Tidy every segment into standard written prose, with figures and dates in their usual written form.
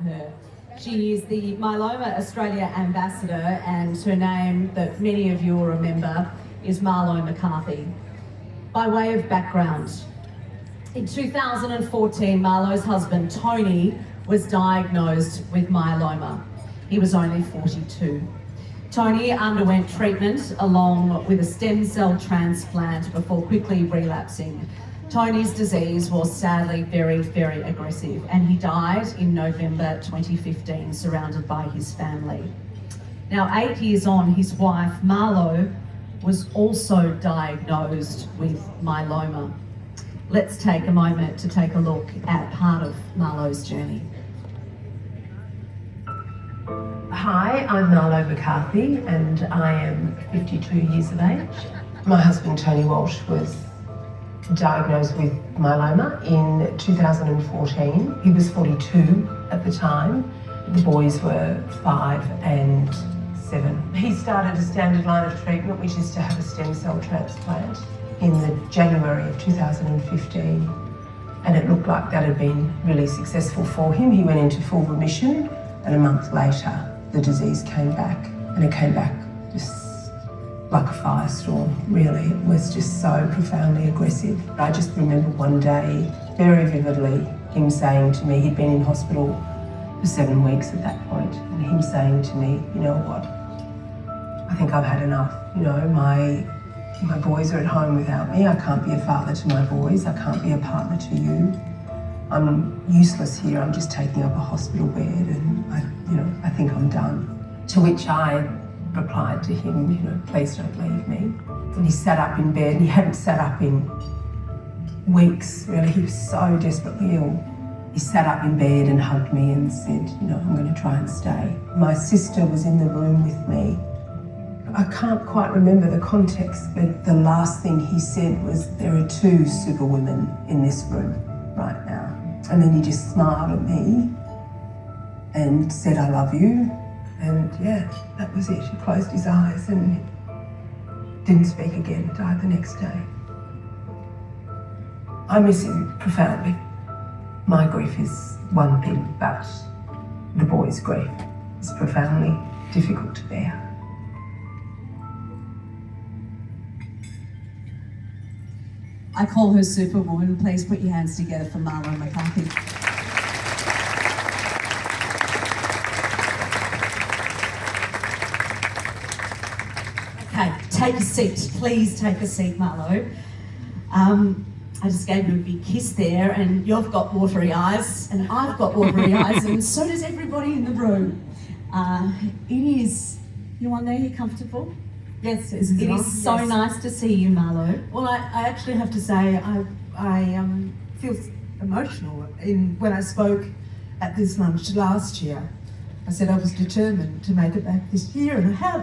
her. She is the Myeloma Australia Ambassador, and her name that many of you will remember is Marlo McCarthy. By way of background, in 2014, Marlo's husband, Tony, was diagnosed with myeloma. He was only 42. Tony underwent treatment along with a stem cell transplant before quickly relapsing. Tony's disease was sadly very, very aggressive, and he died in November 2015, surrounded by his family. Now, 8 years on, his wife, Marlo, was also diagnosed with myeloma. Let's take a moment to take a look at part of Marlo's journey. Hi, I'm Marlo McCarthy and I am 52 years of age. My husband Tony Walsh was diagnosed with myeloma in 2014. He was 42 at the time. The boys were 5 and 7. He started a standard line of treatment, which is to have a stem cell transplant, in the January of 2015. And it looked like that had been really successful for him. He went into full remission, and a month later, the disease came back, and it came back just like a firestorm, really. It was just so profoundly aggressive. I just remember one day, very vividly, him saying to me, he'd been in hospital for 7 weeks at that point, and him saying to me, you know what, I think I've had enough. You know, my boys are at home without me. I can't be a father to my boys. I can't be a partner to you. I'm useless here. I'm just taking up a hospital bed, and I think I'm done. To which I replied to him, please don't leave me. And he sat up in bed, and he hadn't sat up in weeks, really. He was so desperately ill. He sat up in bed and hugged me and said, I'm going to try and stay. My sister was in the room with me. I can't quite remember the context, but the last thing he said was, there are 2 superwomen in this room right now. And then he just smiled at me and said, I love you. And yeah, that was it. He closed his eyes and didn't speak again, died the next day. I miss him profoundly. My grief is one thing, but the boys' grief is profoundly difficult to bear. I call her Superwoman. Please put your hands together for Marlo McCarthy. Okay, take a seat. Please take a seat, Marlo. I just gave you a big kiss there, and you've got watery eyes, and I've got watery eyes, and so does everybody in the room. It is, you on there, you comfortable? Yes, it is so nice to see you, Marlo. Well, I actually have to say I feel emotional when I spoke at this lunch last year. I said I was determined to make it back this year, and I have.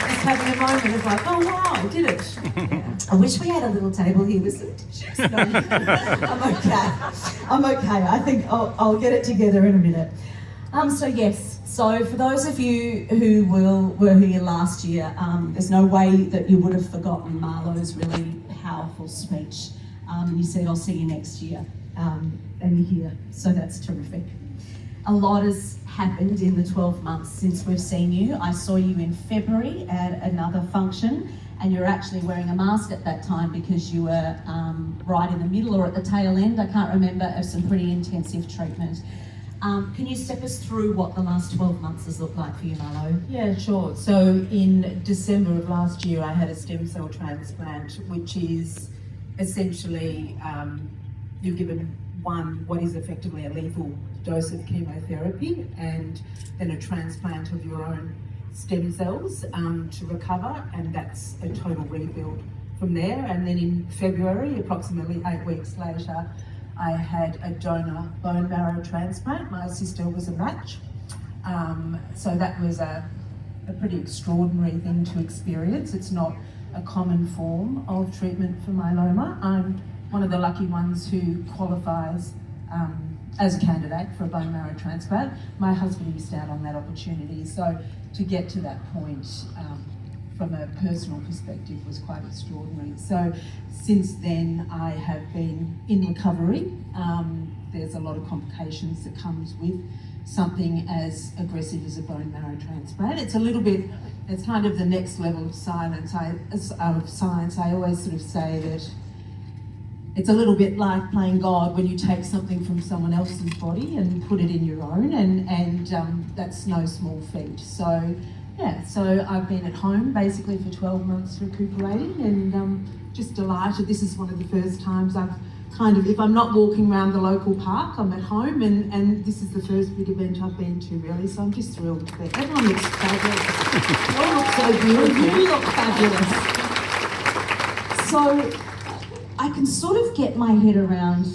Just having a moment of like, oh wow, I did it. Yeah. I wish we had a little table here with some tissues. No, I'm okay. I think I'll get it together in a minute. So for those of you who were here last year, there's no way that you would have forgotten Marlo's really powerful speech. You said, I'll see you next year, and you're here, so that's terrific. A lot has happened in the 12 months since we've seen you. I saw you in February at another function, and you're actually wearing a mask at that time because you were right in the middle or at the tail end, I can't remember, of some pretty intensive treatment. Can you step us through what the last 12 months has looked like for you, Marlo? Yeah, sure. So in December of last year, I had a stem cell transplant, which is essentially you're given what is effectively a lethal dose of chemotherapy, and then a transplant of your own stem cells to recover, and that's a total rebuild from there. And then in February, approximately 8 weeks later, I had a donor bone marrow transplant. My sister was a match. So that was a pretty extraordinary thing to experience. It's not a common form of treatment for myeloma. I'm one of the lucky ones who qualifies as a candidate for a bone marrow transplant. My husband missed out on that opportunity. So to get to that point from a personal perspective was quite extraordinary. So since then I have been in recovery. There's a lot of complications that comes with something as aggressive as a bone marrow transplant. It's a little bit, it's kind of the next level of science. I always sort of say that it's a little bit like playing God when you take something from someone else's body and put it in your own, and that's no small feat. So yeah, so I've been at home basically for 12 months recuperating, and just delighted. This is one of the first times I've kind of, if I'm not walking around the local park, I'm at home, and this is the first big event I've been to really, so I'm just thrilled to be. Everyone looks fabulous. You all look so beautiful. You look fabulous. So I can sort of get my head around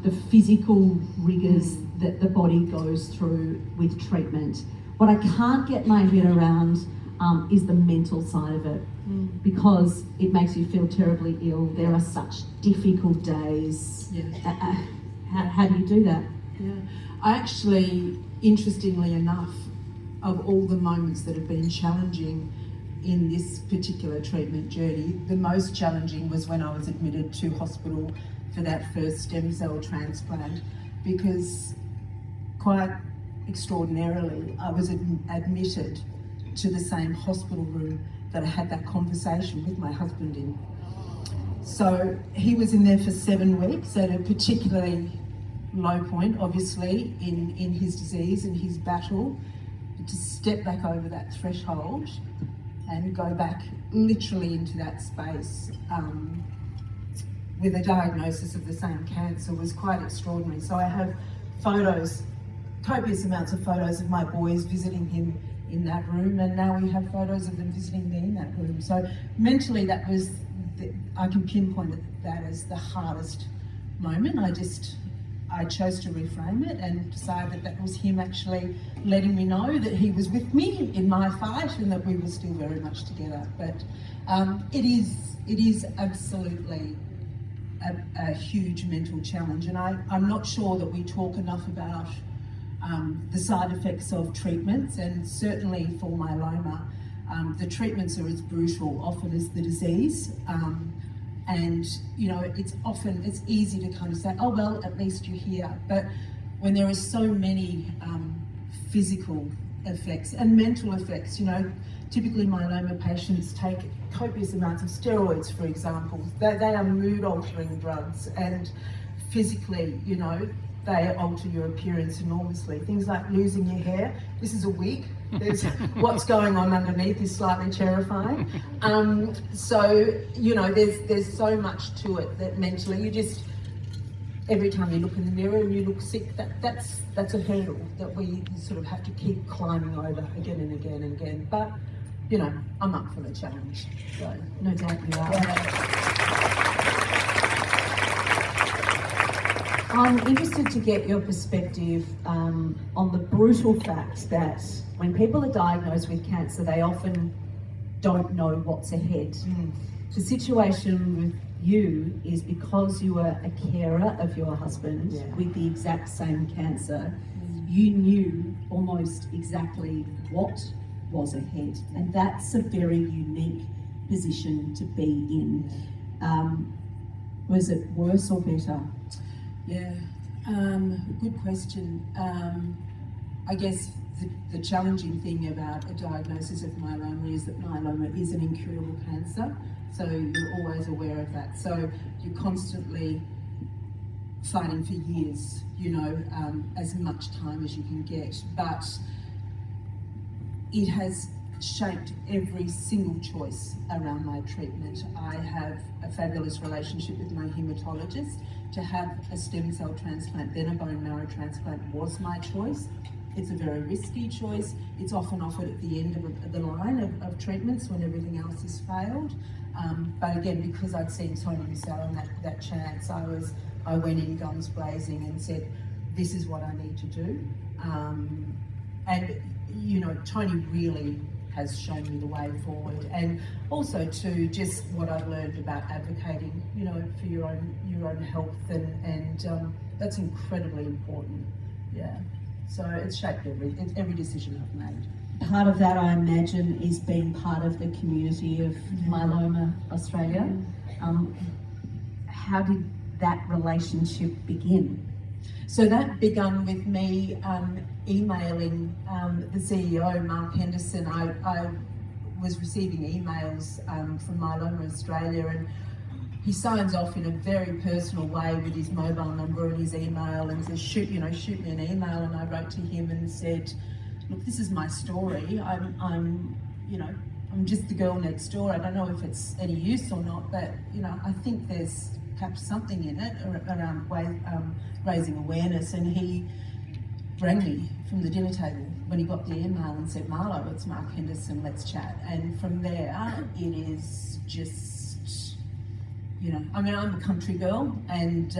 the physical rigours that the body goes through with treatment. What I can't get my head around is the mental side of it, because it makes you feel terribly ill. There are such difficult days. Yeah. How do you do that? Yeah. I actually, interestingly enough, of all the moments that have been challenging in this particular treatment journey, the most challenging was when I was admitted to hospital for that first stem cell transplant, because quite extraordinarily, I was admitted to the same hospital room that I had that conversation with my husband in. So he was in there for 7 weeks at a particularly low point, obviously, in his disease and his battle. To step back over that threshold and go back literally into that space with a diagnosis of the same cancer was quite extraordinary. So I have photos, copious amounts of photos of my boys visiting him in that room, and now we have photos of them visiting me in that room. So mentally that was, I can pinpoint that as the hardest moment. I chose to reframe it and decide that that was him actually letting me know that he was with me in my fight and that we were still very much together. But it is absolutely a huge mental challenge, and I'm not sure that we talk enough about the side effects of treatments, and certainly for myeloma, the treatments are as brutal often as the disease. And you know, it's easy to kind of say, oh well, at least you're here. But when there are so many physical effects and mental effects, you know, typically myeloma patients take copious amounts of steroids, for example. They are mood-altering drugs, and physically, you know, they alter your appearance enormously. Things like losing your hair. This is a wig. There's what's going on underneath is slightly terrifying. So, you know, there's so much to it that mentally you just, every time you look in the mirror and you look sick, that's a hurdle that we sort of have to keep climbing over again and again and again. But, you know, I'm up for the challenge. So No doubt you are. yeah. I'm interested to get your perspective on the brutal fact that when people are diagnosed with cancer, they often don't know what's ahead. The situation with you is because you were a carer of your husband with the exact same cancer, you knew almost exactly what was ahead, and that's a very unique position to be in. Was it worse or better? Yeah, good question. I guess the challenging thing about a diagnosis of myeloma is that myeloma is an incurable cancer, so you're always aware of that. So you're constantly fighting for years, you know, as much time as you can get. But it has shaped every single choice around my treatment. I have a fabulous relationship with my haematologist. To have a stem cell transplant, then a bone marrow transplant was my choice. It's a very risky choice. It's often offered at the end of the line of treatments when everything else has failed. But again, because I'd seen Tony Mussel and that chance, I went in guns blazing and said, this is what I need to do. And you know, Tony really has shown me the way forward, and also to just what I've learned about advocating, you know, for your own health, and that's incredibly important. Yeah, so it's shaped every decision I've made. part of that, I imagine, is being part of the community of Myeloma Australia. How did that relationship begin? So that began with me emailing the CEO, Mark Henderson. I was receiving emails from Myeloma Australia, and he signs off in a very personal way with his mobile number and his email, and says, shoot me an email. And I wrote to him and said, look, this is my story. I'm just the girl next door. I don't know if it's any use or not, but I think there's perhaps something in it around raising awareness. And he rang me from the dinner table when he got the email and said, Marlo, it's Mark Henderson, let's chat. And from there, it is just, I'm a country girl, and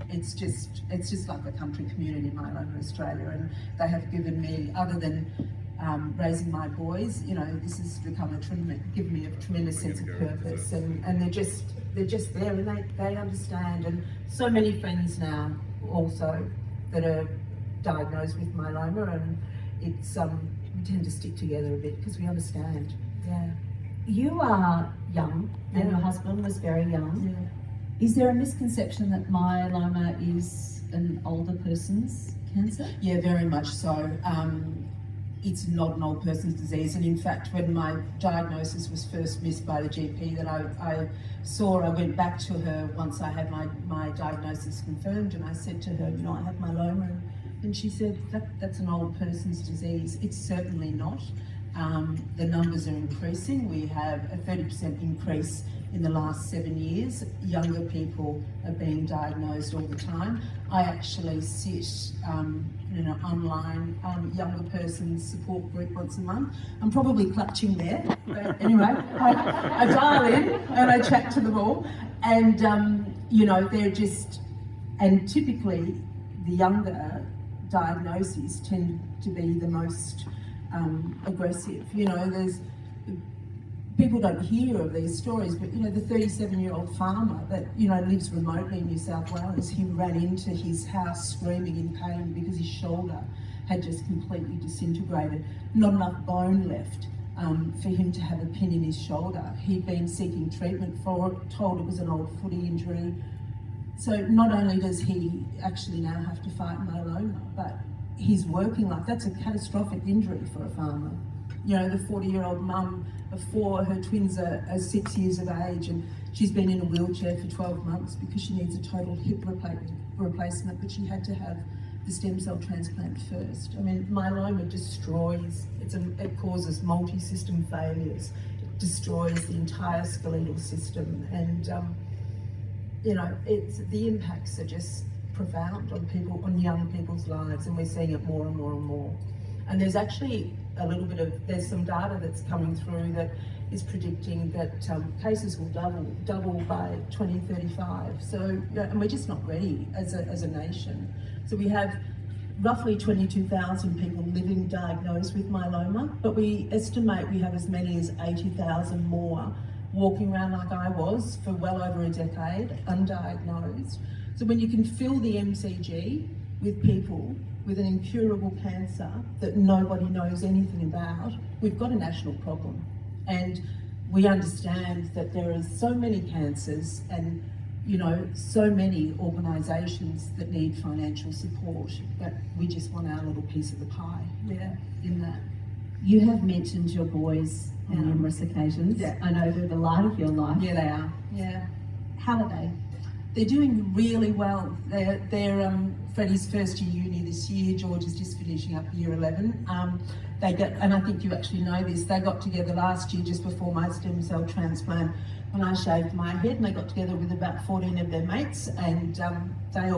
it's just like a country community in Myeloma Australia, and they have given me, other than raising my boys, this has become given me a tremendous sense of purpose, and they're just there, and they understand. And so many friends now also that are diagnosed with myeloma, and it's we tend to stick together a bit because we understand. Yeah. You are young, and your husband was very young. Yeah. Is there a misconception that myeloma is an older person's cancer? Yeah, very much so. It's not an old person's disease, and in fact, when my diagnosis was first missed by the GP that I saw, I went back to her once I had my diagnosis confirmed, and I said to her, I have myeloma, and she said, that's an old person's disease. It's certainly not. The numbers are increasing. We have a 30% increase in the last 7 years. Younger people are being diagnosed all the time. I actually sit in an online younger person's support group once a month. I'm probably clutching there, but anyway, I dial in and I chat to them all, and they're just, and typically the younger diagnoses tend to be the most aggressive. There's people don't hear of these stories, but the 37-year-old farmer that lives remotely in New South Wales, he ran into his house screaming in pain because his shoulder had just completely disintegrated, not enough bone left for him to have a pin in his shoulder. He'd been seeking treatment for it, told it was an old footy injury. So not only does he actually now have to fight myeloma, but his working life, that's a catastrophic injury for a farmer. The 40-year-old mum of 4, her twins are 6 years of age, and she's been in a wheelchair for 12 months because she needs a total hip replacement, but she had to have the stem cell transplant first. Myeloma destroys, it causes multi-system failures, it destroys the entire skeletal system, and the impacts are just profound on young people's lives, and we're seeing it more and more and more. And there's actually there's some data that's coming through that is predicting that cases will double by 2035. So, and we're just not ready as a nation. So we have roughly 22,000 people living diagnosed with myeloma, but we estimate we have as many as 80,000 more walking around like I was for well over a decade, undiagnosed. So when you can fill the MCG with people with an incurable cancer that nobody knows anything about, we've got a national problem. And we understand that there are so many cancers and so many organisations that need financial support, but we just want our little piece of the pie in that. You have mentioned your boys on numerous occasions. Yeah. I know they're the light of your life. Yeah, they are. Yeah. How are they? They're doing really well. They're Freddie's first year uni this year. George is just finishing up year 11. And I think you actually know this, they got together last year just before my stem cell transplant when I shaved my head, and they got together with about 14 of their mates, and they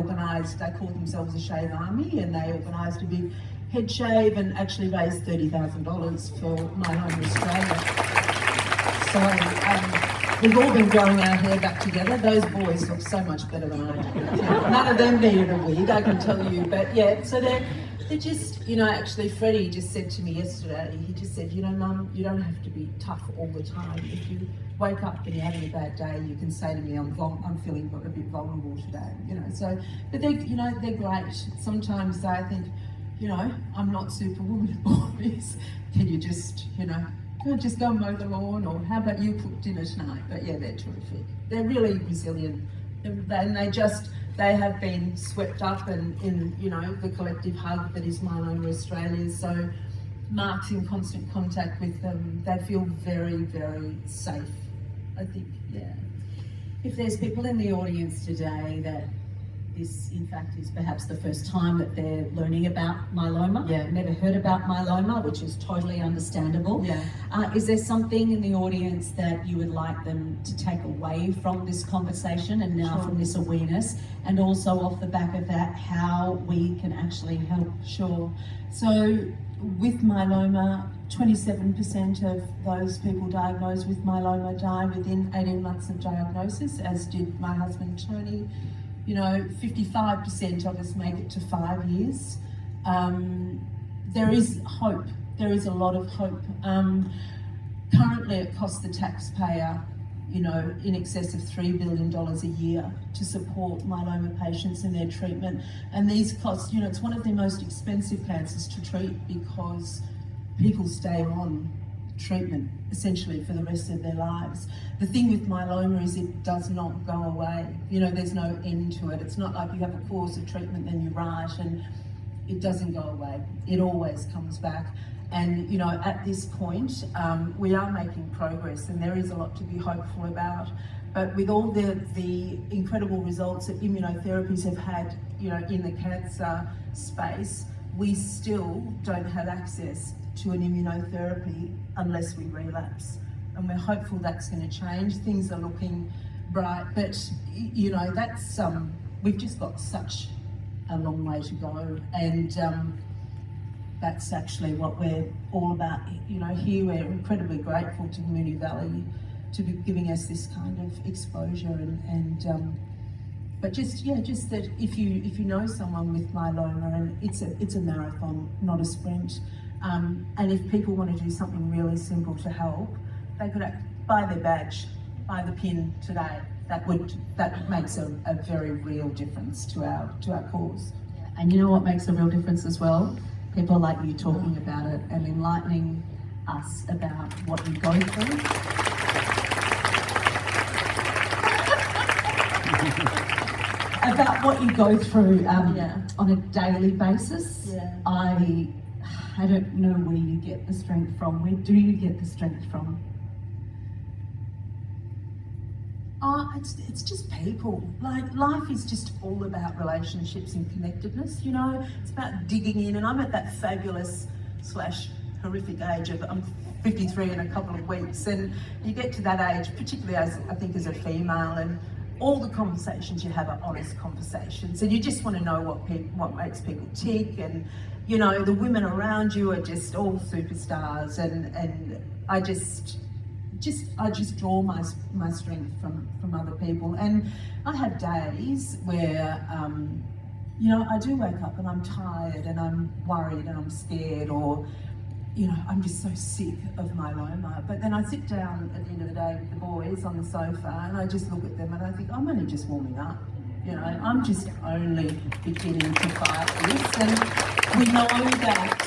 called themselves a Shave Army, and they organised a big head shave and actually raised $30,000 for Myeloma Australia. So we've all been growing our hair back together. Those boys look so much better than I do. None of them needed a wig, I can tell you. But yeah, so they're just, actually Freddie just said to me yesterday, he just said, Mum, you don't have to be tough all the time. If you wake up and you're having a bad day, you can say to me, I'm feeling a bit vulnerable today, So, but they're great. Sometimes I think you know, I'm not Superwoman, boys. Can you just, you know, just go and mow the lawn, or how about you cook dinner tonight? But yeah, they're terrific. They're really resilient, and they have been swept up and in, you know, the collective hug that is Myeloma Australia. So Mark's in constant contact with them. They feel very, very safe, I think, yeah. If there's people in the audience today that this, in fact, is perhaps the first time that they're learning about myeloma, Yeah. never heard about myeloma, which is totally understandable. Yeah. Is there something in the audience that you would like them to take away from this conversation and now Sure. from this awareness, and also off the back of that, how we can actually help? Sure. So with myeloma, 27% of those people diagnosed with myeloma die within 18 months of diagnosis, as did my husband Tony. You know, 55% of us make it to 5 years. There is hope. There is a lot of hope. Currently, it costs the taxpayer, you know, in excess of $3 billion a year to support myeloma patients in their treatment. And these costs, you know, it's one of the most expensive cancers to treat because people stay on treatment essentially for the rest of their lives. The thing with myeloma is it does not go away. You know, there's no end to it. It's not like you have a course of treatment, then you write, and it doesn't go away. It always comes back. And, you know, at this point, we are making progress, and there is a lot to be hopeful about. But with all the incredible results that immunotherapies have had, you know, in the cancer space, we still don't have access to an immunotherapy unless we relapse. And we're hopeful that's going to change. Things are looking bright, but, you know, that's, we've just got such a long way to go. And that's actually what we're all about. You know, here we're incredibly grateful to Moonee Valley to be giving us this kind of exposure, but just that if you know someone with myeloma, and it's a marathon, not a sprint, and if people want to do something really simple to help, they could buy their badge, buy the pin today. That makes a very real difference to our cause. And you know what makes a real difference as well? People like you talking about it and enlightening us about what you go through. About what you go through on a daily basis. Yeah. I don't know where you get the strength from. Where do you get the strength from? It's just people. Like, life is just all about relationships and connectedness, you know. It's about digging in, and I'm at that fabulous / horrific age of, I'm 53 in a couple of weeks, and you get to that age, particularly as I think as a female, and all the conversations you have are honest conversations, and you just want to know what makes people tick, and, you know, the women around you are just all superstars, and I just draw my strength from other people. And I have days where, you know, I do wake up and I'm tired and I'm worried and I'm scared, or, you know, I'm just so sick of myeloma. But then I sit down at the end of the day with the boys on the sofa and I just look at them and I think, I'm only just warming up. You know, I'm just only beginning to fight this. And we know that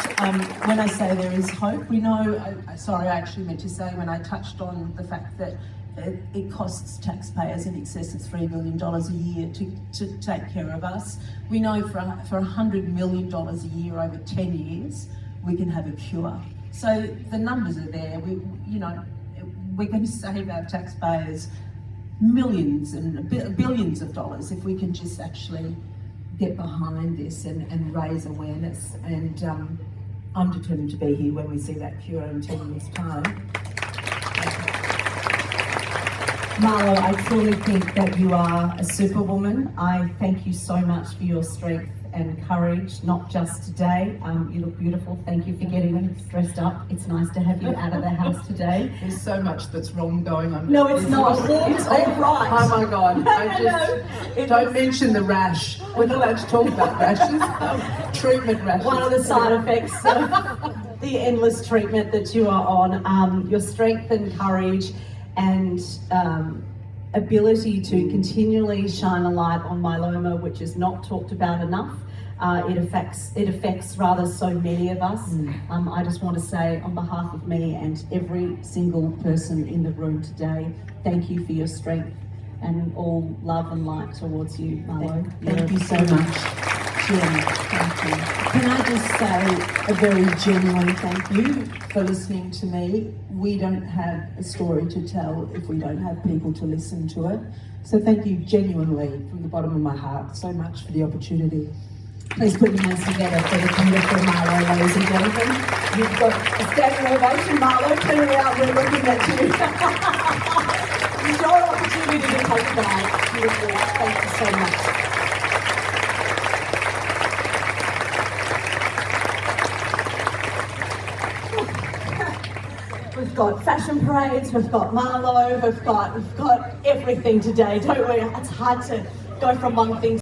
when I say there is hope, we know, sorry, I actually meant to say when I touched on the fact that it costs taxpayers in excess of $3 billion a year to take care of us. We know for $100 million a year over 10 years, we can have a cure. So the numbers are there. We're going to save our taxpayers millions and billions of dollars if we can just actually get behind this and raise awareness. And I'm determined to be here when we see that cure in 10 years' time. Marlo, I truly think that you are a superwoman. I thank you so much for your strength and courage, not just today. You look beautiful. Thank you for getting dressed up. It's nice to have you out of the house today. There's so much that's wrong going on. No, it's not. It's all right. Oh my God. Don't mention the rash. We're not allowed to talk about rashes. Treatment rashes. One of the side effects of the endless treatment that you are on, your strength and courage, and ability to continually shine a light on myeloma, which is not talked about enough. It affects rather so many of us. I just want to say on behalf of me and every single person in the room today, thank you for your strength and all love and light towards you, Marlo. Thank you so much, Jen. Thank you. Can I just say a very genuine thank you for listening to me? We don't have a story to tell if we don't have people to listen to it. So thank you genuinely from the bottom of my heart so much for the opportunity. Please put your hands together for the beautiful Marlo, ladies and gentlemen. You've got a standing ovation, Marlo. Turn around, we're looking at you. It's your opportunity to take a bite. Beautiful. Thank you so much. We've got fashion parades, we've got Marlo, we've got everything today, don't we? It's hard to go from one thing